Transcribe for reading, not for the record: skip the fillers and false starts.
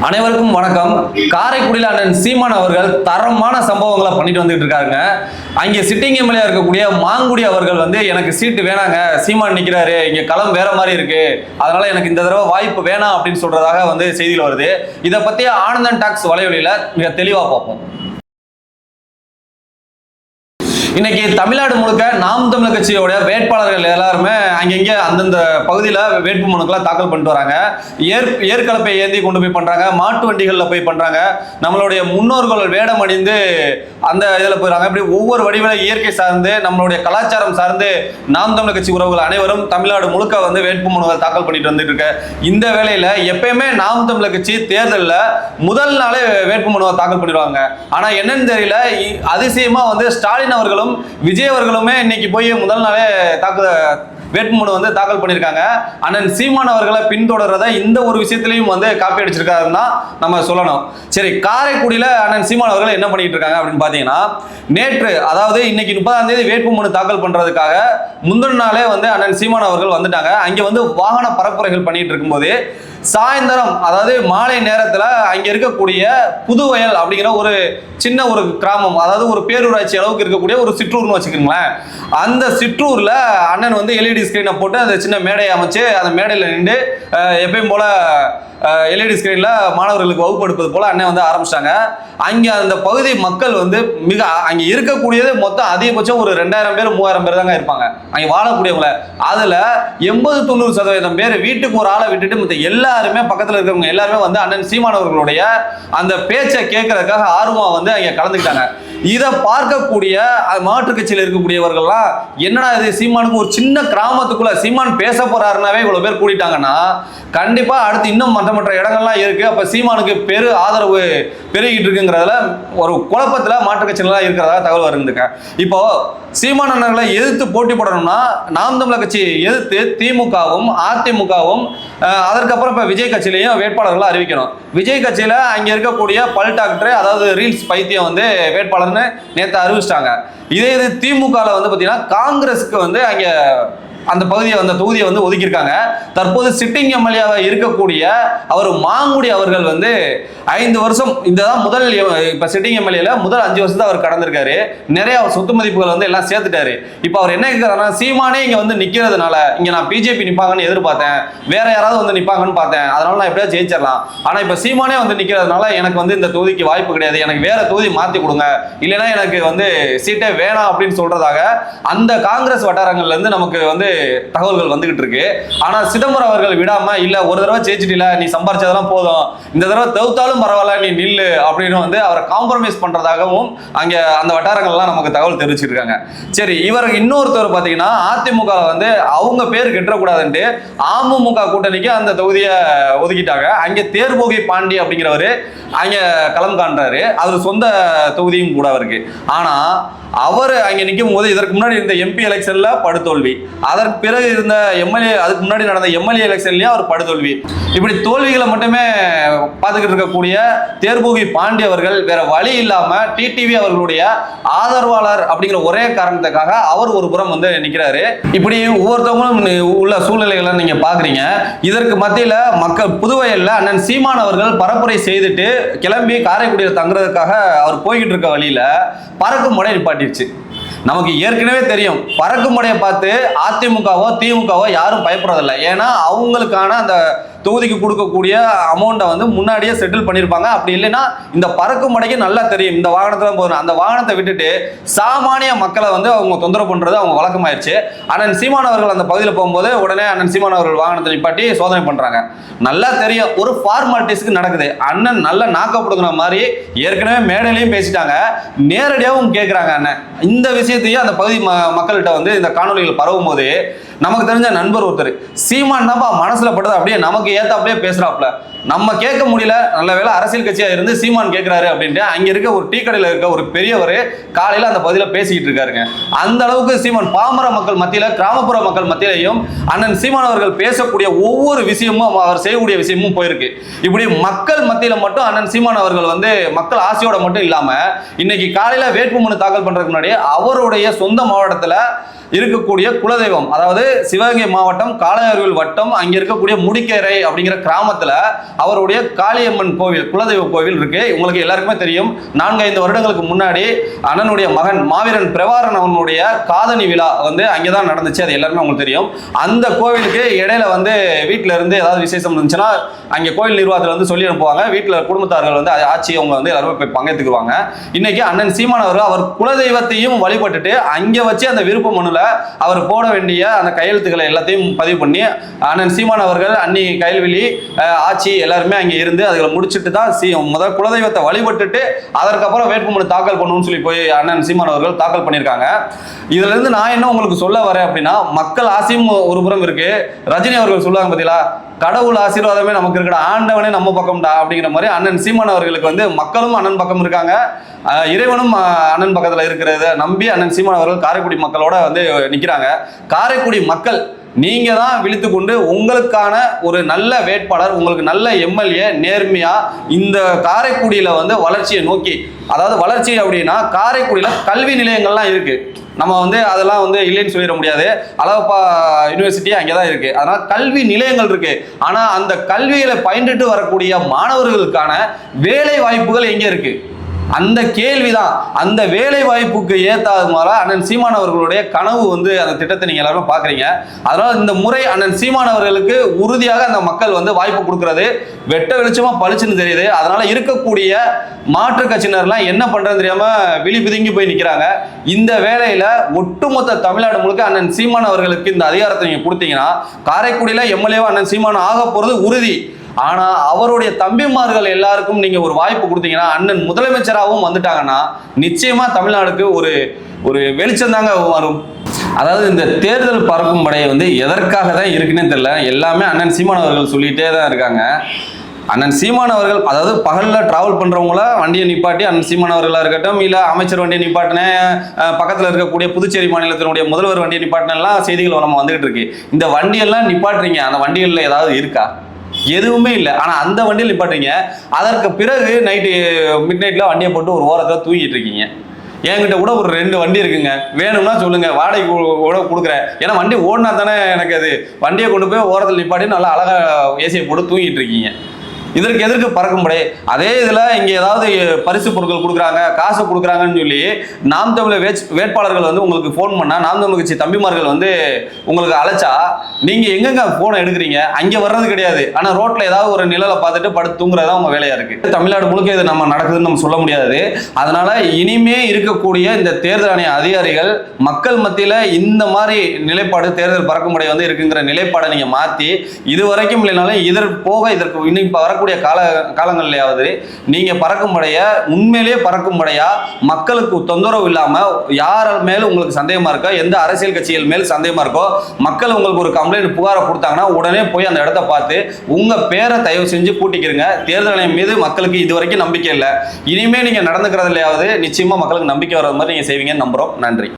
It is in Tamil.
அனைவருக்கும் வணக்கம். காரைக்குடியில் அண்ணன் சீமான் அவர்கள் தரமான சம்பவங்களை பண்ணிட்டு வந்துட்டு இருக்காங்க. அங்கே சிட்டிங் எம்எல்ஏ இருக்கக்கூடிய மாங்குடி அவர்கள் எனக்கு சீட்டு வேணாங்க, சீமான் நிற்கிறாரு, இங்கே களம் வேற மாதிரி இருக்கு, அதனால எனக்கு இந்த தடவை வாய்ப்பு வேணாம் அப்படின்னு சொல்றதாக செய்தியில் வருது. இதை பத்தி ஆனந்தன் டாக்ஸ் வலைவலியில மிக தெளிவா பார்ப்போம். இன்னைக்கு தமிழ்நாடு முழுக்க நாம் தமிழர் கட்சியோட வேட்பாளர்கள் எல்லாருமே அங்கங்கே அந்தந்த பகுதியில் வேட்பு மனுக்களை தாக்கல் பண்ணிட்டு வராங்க. ஏற்கலப்பை ஏந்தி கொண்டு போய் பண்றாங்க, மாட்டு வண்டிகளில் போய் பண்றாங்க, நம்மளுடைய முன்னோர்கள் வேடம் அணிந்து அந்த இதில் போயிடறாங்க. இப்படி ஒவ்வொரு வடிவில இயற்கை சார்ந்து நம்மளுடைய கலாச்சாரம் சார்ந்து நாம் தமிழர் கட்சி உறவுகள் அனைவரும் தமிழ்நாடு முழுக்க வேட்பு மனுக்கள் தாக்கல் பண்ணிட்டு வந்துட்டு இருக்க இந்த வேளையில எப்பயுமே நாம் தமிழர் கட்சி தேர்தலில் முதல் நாளே வேட்பு மனுவை தாக்கல் பண்ணிடுவாங்க. ஆனா என்னன்னு தெரியல, அதிசயமா ஸ்டாலின் அவர்களும் விஜய் அவர்களுமே இன்னைக்கு போய் முதல் நாளே வேட்புமனு தாக்கல் பண்ணியிருக்காங்க. அண்ணன் சீமான் அவர்களை பின்தொடர்றத இந்த ஒரு விஷயத்திலையும் காப்பி அடிச்சிருக்காருன்னு தான் நம்ம சொல்லணும். சரி, காரைக்குடியில் அண்ணன் சீமான் அவர்கள் என்ன பண்ணிட்டு இருக்காங்க அப்படின்னு பார்த்தீங்கன்னா, நேற்று அதாவது இன்னைக்கு 30ஆம் தேதி வேட்புமனு தாக்கல் பண்றதுக்காக முந்தின நாளே அண்ணன் சீமான் அவர்கள் வந்துட்டாங்க. அங்கே வாகன பரப்புரைகள் பண்ணிட்டு இருக்கும்போது சாயந்தரம் அதாவது மாலை நேரத்தில் அங்கே இருக்கக்கூடிய புதுவயல் அப்படிங்கிற ஒரு சின்ன ஒரு கிராமம், அதாவது ஒரு பேரூராட்சி அளவுக்கு இருக்கக்கூடிய ஒரு சிற்றூர்னு வச்சுக்கோங்களேன். அந்த சிற்றூரில் அண்ணன் எல்இடி ஸ்கிரீனை போட்டு அந்த சின்ன மேடையை அமைச்சு அந்த மேடையில் நின்று எப்பயும் போல எல்இடி ஸ்கிரீனில் மாணவர்களுக்கு வகுப்பு எடுப்பது போல அண்ணன் ஆரம்பிச்சிட்டாங்க. அங்கே அந்த பகுதி மக்கள் மிக அங்கே இருக்கக்கூடியது மொத்தம் அதிகபட்சம் ஒரு 2000 பேர் 3000 பேர் தாங்க இருப்பாங்க அங்கே வாழக்கூடியவங்க. அதில் 80-90% பேர் வீட்டுக்கு ஒரு ஆளை விட்டுட்டு மற்ற எல்லாருமே பக்கத்தில் இருக்கிறவங்க எல்லாருமே அண்ணன் சீமான் அவர்களுடைய அந்த பேச்சை கேட்கறதுக்காக ஆர்வமாக அங்கே கலந்துக்கிட்டாங்க. இதை பார்க்கக்கூடிய மாற்றுக் கட்சியில் இருக்கக்கூடியவர்கள்லாம் என்னடா இது, சீமானுக்கு ஒரு சின்ன கிராமத்துக்குள்ள சீமான் பேச போறாருனாவே இவ்வளவு பேர் கூட்டிட்டாங்கன்னா கண்டிப்பா அடுத்து இன்னும் மற்ற இடங்கள்லாம் இருக்கு, அப்ப சீமானுக்கு பெரு ஆதரவு பெருகிட்டு இருக்குங்கிறதுல ஒரு குழப்பத்துல மாற்றுக் கட்சிகள்லாம் இருக்கிறதா தகவல் வருதுங்க. இப்போ சீமான் அண்ணர்களை எதிர்த்து போட்டி போடணும்னா நாம் தமிழர் கட்சி எதிர்த்து திமுகவும் அதிமுகவும் அதற்கப்புறம் இப்ப விஜய் கட்சியிலையும் வேட்பாளர்களை அறிவிக்கணும். விஜய் கட்சியில அங்க இருக்கக்கூடிய பல் டாக்டர் அதாவது ரீல்ஸ் பைத்தியம் வேட்பாளர்னு நேற்று அறிவிச்சிட்டாங்க. இதே இது திமுகவில் பார்த்தீங்கன்னா காங்கிரஸுக்கு அங்க அந்த பகுதியை அந்த தொகுதியை ஒதுக்கியிருக்காங்க. தற்போது சிட்டிங் எம்எல்ஏவா இருக்கக்கூடிய அவர் மாங்குடி அவர்கள் 5 வருஷம் இந்த தான் முதல் இப்ப சிட்டிங் எம்எல்ஏல முதல் 5 வருஷத்தை அவர் கடந்திருக்காரு. நிறைய சொத்து மதிப்புகள் எல்லாம் சேர்த்துட்டாரு. இப்போ அவர் என்ன கேட்கிறாருன்னா, சீமானே இங்க நிக்கிறதுனால இங்க நான் பிஜேபி நிப்பாங்கன்னு எதிர்பார்த்தேன், வேற யாராவது நிப்பாங்கன்னு பார்த்தேன், அதனால நான் எப்படியாவது ஜெயிச்சிடலாம். ஆனா இப்ப சீமானே நிக்கிறதுனால எனக்கு இந்த தொகுதிக்கு வாய்ப்பு கிடையாது, எனக்கு வேற தொகுதி மாத்தி கொடுங்க, இல்லைன்னா எனக்கு சீட்டே வேணாம் அப்படின்னு சொல்றதாக அந்த காங்கிரஸ் வட்டாரங்கள்ல இருந்து நமக்கு தகவல்கள் வந்துகிட்டு இருக்கு. ஆனா சிதம்பரம் அவர்கள் விடாம, இல்ல ஒரு தடவை ஜெயிச்சிட்டீல, நீ சம்பாரிச்சதெல்லாம் போதும், இந்த தடவை தவிர்த்தாலும் பரவாயில்ல, நீ நில்லு அப்படின்னு அவரை காம்ப்ரமைஸ் பண்றதாகவும் அங்க அந்த வட்டாரங்கள்லாம் நமக்கு தகவல் தெரிவிச்சிருக்காங்க. சரி, இவருக்கு இன்னொருத்தர் பாத்தீங்கன்னா அதிமுக அவங்க பேர் கெட்டக்கூடாதுன்ட்டு அமமுக கூட்டணிக்கு அந்த தொகுதியை ஒதுக்கிட்டாங்க. அங்க தேர்போகி பாண்டி அப்படிங்கிறவரு அங்க களம் காண்றாரு. அவர் சொந்த தொகுதியும் கூட அவருக்கு. ஆனா அவர் அங்கே நிற்கும் போது இதற்கு முன்னாடி இருந்த எம்பி எலெக்ஷன்ல படுதோல்வி, அதற்கு பிறகு இருந்த எம்எல்ஏ அதுக்கு முன்னாடி நடந்த எம்எல்ஏ எலெக்ஷன்லயும் அவர் படுதோல்வி. இப்படி தோல்விகளை மட்டுமே பார்த்துக்கிட்டு இருக்கக்கூடிய தேர்போகி பாண்டி அவர்கள் வேற வழி இல்லாம டிடிவி அவர்களுடைய ஆதரவாளர் அப்படிங்கிற ஒரே காரணத்துக்காக அவர் ஒரு புறம் நிற்கிறாரு. இப்படி ஒவ்வொருத்தவங்களும் உள்ள சூழ்நிலைகளை நீங்க பாக்குறீங்க. இதற்கு மத்தியில மக்கள் புதுவையில் அண்ணன் சீமான் அவர்கள் பரப்புரை செய்துட்டு கிளம்பி காரைக்குடியில் தங்குறதுக்காக அவர் போய்கிட்டு இருக்க வழியில பறக்கும் முறை நிப்பாட்டிருச்சு. நமக்கு ஏற்கனவே தெரியும், பறக்கும் முறையை பார்த்து அதிமுகவோ திமுகவோ யாரும் பயப்படுறதில்லை. ஏன்னா அவங்களுக்கான அந்த தொகுதிக்கு கொடுக்கக்கூடிய அமௌண்ட்டை முன்னாடியே செட்டில் பண்ணியிருப்பாங்க. அப்படி இல்லைன்னா இந்த பறக்கும் முறைக்கு நல்லா தெரியும் இந்த வாகனத்துல போதும், அந்த வாகனத்தை விட்டுட்டு சாமானிய மக்களை அவங்க தொந்தரவு பண்றது அவங்க வழக்கமாயிருச்சு. அண்ணன் சீமான் அவர்கள் அந்த பகுதியில் போகும்போது உடனே அண்ணன் சீமான் அவர்கள் வாகனத்தை நிப்பாட்டி சோதனை பண்றாங்க. நல்லா தெரியும், ஒரு ஃபார்மாலிட்டிஸ்க்கு நடக்குது. அண்ணன் நல்லா நாக்கப்படுங்கிற மாதிரி ஏற்கனவே மேடையிலையும் பேசிட்டாங்க, நேரடியாகவும் கேட்கிறாங்க. அண்ணன் இந்த விஷயத்தையும் அந்த பகுதி மக்கள்கிட்ட இந்த காணொலிகள் பரவும் போது நமக்கு தெரிஞ்ச நண்பர் ஒருத்தர், சீமான் தான்ப்பா மனசுல பட்டது அப்படியே நமக்கு ஏத்த அப்படியே பேசுறாப்ல, நம்ம கேட்க முடியல, நல்ல வேலை அரசியல் கட்சியா இருந்து சீமான் கேட்கிறாரு அப்படின்ட்டு அங்க இருக்க ஒரு டீ கடையில இருக்க ஒரு பெரியவர் காலையில அந்த பகுதியில் பேசிக்கிட்டு இருக்காருங்க. அந்த அளவுக்கு சீமான் பாமர மக்கள் மத்தியில கிராமப்புற மக்கள் மத்தியிலையும் அண்ணன் சீமான் அவர்கள் பேசக்கூடிய ஒவ்வொரு விஷயமும் அவர் செய்யக்கூடிய விஷயமும் போயிருக்கு. இப்படி மக்கள் மத்தியில மட்டும் அண்ணன் சீமான் அவர்கள் மக்கள் ஆசையோட மட்டும் இல்லாம இன்னைக்கு காலையில வேட்புமனு தாக்கல் பண்றதுக்கு முன்னாடி அவருடைய சொந்த மாவட்டத்துல இருக்கக்கூடிய குலதெய்வம், அதாவது சிவகங்கை மாவட்டம் காளையார்கோவில் வட்டம் அங்க இருக்கக்கூடிய முடிக்கரை அப்படிங்கிற கிராமத்துல அவருடைய காளியம்மன் கோவில், குலதெய்வ கோவில் இருக்கு. உங்களுக்கு எல்லாருக்குமே தெரியும், 4-5 வருடங்களுக்கு முன்னாடி அண்ணனுடைய மகன் மாவீரன் பிரபாரன் அவனுடைய காதணி விழா வந்து அங்கேதான் நடந்துச்சு. அது எல்லாருமே உங்களுக்கு தெரியும். அந்த கோவிலுக்கு இடையில வந்து வீட்டுல இருந்து ஏதாவது விசேஷம் இருந்துச்சுன்னா அங்கே கோயில் நிர்வாகத்தில் வந்து சொல்லி அனுப்புவாங்க. வீட்டில் குடும்பத்தார்கள் வந்து ஆட்சி அவங்க வந்து எல்லாருமே போய் பங்கேற்றுக்குவாங்க. இன்னைக்கு அண்ணன் சீமான் அவர்கள் அவர் குலதெய்வத்தையும் வழிபட்டுட்டு அங்கே வச்சு அந்த விருப்ப மனுல அவர் போட வேண்டிய அந்த கையெழுத்துக்களை எல்லாத்தையும் பதிவு பண்ணி அண்ணன் சீமான் அவர்கள் அன்னி கைல்வெளி ஆட்சி எல்லாருமே அங்கே இருந்து அதுகளை முடிச்சுட்டு தான் முதல் குலதெய்வத்தை வழிபட்டுட்டு அதற்கப்புறம் வேட்புமனு தாக்கல் பண்ணணும்னு சொல்லி போய் அண்ணன் சீமான் அவர்கள் தாக்கல் பண்ணியிருக்காங்க. இதுல இருந்து நான் என்ன உங்களுக்கு சொல்ல வரேன் அப்படின்னா, மக்கள் ஆசையும் ஒரு புறம் இருக்கு. ரஜினி அவர்கள் சொல்லுவாங்க பார்த்தீங்களா, கடவுள் ஆசீர்வாதமே நமக்கு இருக்கடா, ஆண்டவனே நம்ம பக்கம்டா அப்படிங்கிற மாதிரி அண்ணன் சீமான் அவர்களுக்கு வந்து மக்களும் அண்ணன் பக்கம் இருக்காங்க, இறைவனும் அண்ணன் பக்கத்துல இருக்கிறத நம்பி அண்ணன் சீமான் அவர்கள் காரைக்குடி மக்களோட வந்து நிக்கிறாங்க. காரைக்குடி மக்கள் நீங்க தான் விழித்து கொண்டு உங்களுக்கான ஒரு நல்ல வேட்பாளர், உங்களுக்கு நல்ல எம்எல்ஏ நேர்மையா இந்த காரைக்குடியில வந்து வளர்ச்சியை நோக்கி, அதாவது வளர்ச்சி அப்படின்னா காரைக்குடியில கல்வி நிலையங்கள்லாம் இருக்கு. நம்ம வந்து அதெல்லாம் வந்து இல்லைன்னு சொல்லிட முடியாது. அழகப்பா யூனிவர்சிட்டி அங்கே தான் இருக்கு. அதனால கல்வி நிலையங்கள் இருக்கு. ஆனா அந்த கல்வியில பயின்றுட்டு வரக்கூடிய மாணவர்களுக்கான வேலை வாய்ப்புகள் எங்க இருக்கு? அந்த கேள்விதான். அந்த வேலை வாய்ப்புக்கு ஏற்றாத மாதிரி அண்ணன் சீமான் அவர்களுடைய கனவு வந்து அந்த திட்டத்தை நீங்க எல்லாரும் பாக்குறீங்க. அதனால இந்த முறை அண்ணன் சீமான் அவர்களுக்கு உறுதியாக அந்த மக்கள் வந்து வாய்ப்பு கொடுக்கறது வெட்ட வெளிச்சமா பளிச்சுன்னு தெரியுது. அதனால இருக்கக்கூடிய மாற்று கட்சியினர்லாம் என்ன பண்றதுன்னு தெரியாம விழி பிதுங்கி போய் நிக்கிறாங்க. இந்த வேலையில ஒட்டுமொத்த தமிழ்நாடு முழுக்க அண்ணன் சீமான் அவர்களுக்கு இந்த அதிகாரத்தை நீங்க கொடுத்தீங்கன்னா காரைக்குடியில எம்எல்ஏவா அண்ணன் சீமான் ஆக போறது உறுதி. ஆனா அவருடைய தம்பிமார்கள் எல்லாருக்கும் நீங்க ஒரு வாய்ப்பு கொடுத்தீங்கன்னா, அண்ணன் முதலமைச்சராகவும் வந்துட்டாங்கன்னா நிச்சயமா தமிழ்நாடுக்கு ஒரு ஒரு வெளிச்சம் தாங்க வரும். அதாவது இந்த தேர்தல் பறக்கும் படையை வந்து எதற்காக தான் இருக்குன்னு தெரியல. எல்லாமே அண்ணன் சீமான் அவர்கள் சொல்லிட்டே தான் இருக்காங்க. அண்ணன் சீமான் அவர்கள் அதாவது பகலில் டிராவல் பண்ணுறவங்கள வண்டியை நிப்பாட்டி அண்ணன் சீமான் அவர்களாக இருக்கட்டும், இல்லை அமைச்சர் வண்டியை நிப்பாட்டினேன், பக்கத்தில் இருக்கக்கூடிய புதுச்சேரி மாநிலத்தினுடைய முதல்வர் வண்டியை நிப்பாட்டினெல்லாம் செய்திகள் நம்ம வந்துகிட்டு இருக்கு. இந்த வண்டியெல்லாம் நிப்பாட்டுறீங்க, அந்த வண்டிகளில் ஏதாவது இருக்கா? எதுவுமே இல்லை. ஆனால் அந்த வண்டியில் நிப்பாட்டுறீங்க. அதற்கு பிறகு நைட்டு மிட் நைட்டில் வண்டியை போட்டு ஒரு ஓரத்தில் தூங்கிட்டு இருக்கீங்க. என்கிட்ட கூட ஒரு 2 வண்டி இருக்குங்க, வேணும்னா சொல்லுங்க, வாடகை கூட கொடுக்குறேன். ஏன்னா வண்டி ஓடினா தானே எனக்கு அது. வண்டியை கொண்டு போய் ஓரத்தில் நிப்பாட்டி நல்லா அழகாக ஏசியை போட்டு தூங்கிட்டு இருக்கீங்க. இதற்கு எதற்கு பறக்கும் படை? அதே இதில் இங்கே ஏதாவது பரிசு பொருட்கள் கொடுக்குறாங்க, காசு கொடுக்குறாங்கன்னு சொல்லி நாம் தமிழர் வேட்பாளர்கள் வந்து உங்களுக்கு ஃபோன் பண்ணால், நாம் தமிழ் கட்சி தம்பிமார்கள் வந்து உங்களுக்கு அழைச்சா நீங்கள் எங்கெங்க ஃபோனை எடுக்கிறீங்க? அங்கே வர்றது கிடையாது. ஆனால் ரோட்டில் ஏதாவது ஒரு நிழலை பார்த்துட்டு படுத்து தூங்குறதா உங்கள் வேலையாக இருக்குது. தமிழ்நாடு முழுக்க இது நம்ம நடக்குதுன்னு நம்ம சொல்ல முடியாது. அதனால இனிமே இருக்கக்கூடிய இந்த தேர்தல் ஆணைய அதிகாரிகள் மக்கள் மத்தியில் இந்த மாதிரி நிலைப்பாடு, தேர்தல் பறக்கும் படை வந்து இருக்குங்கிற நிலைப்பாடை நீங்கள் மாற்றி, இது வரைக்கும் இல்லைனாலும் இதற்கு போக இதற்கு இன்னும் வர காலங்கள்லயாவது நீங்க பறக்கும் படையா உண்மையிலேயே பறக்கும் படையா மக்களுக்கு தொந்தரவு இல்லாம, யார் மேல உங்களுக்கு சந்தேகமா இருக்கோ, எந்த அரசியல் கட்சிகள் மேல் சந்தேகமா இருக்கோ, மக்கள் உங்களுக்கு ஒரு கம்ப்ளைண்ட் புகாரை கொடுத்தாங்கன்னா உடனே போய் அந்த இடத்த பார்த்து உங்க பேரை தயவு செஞ்சு கூட்டிக்கிறங்க. தேர்தல் ஆணையம் மீது மக்களுக்கு இது வரைக்கும் நம்பிக்கை இல்லை. இனிமே நீங்க நடந்துக்கிறதுலையாவது நிச்சயமா மக்களுக்கு நம்பிக்கை வர்றது மாதிரி நீங்க செய்வீங்கன்னு நம்புறோம். நன்றி.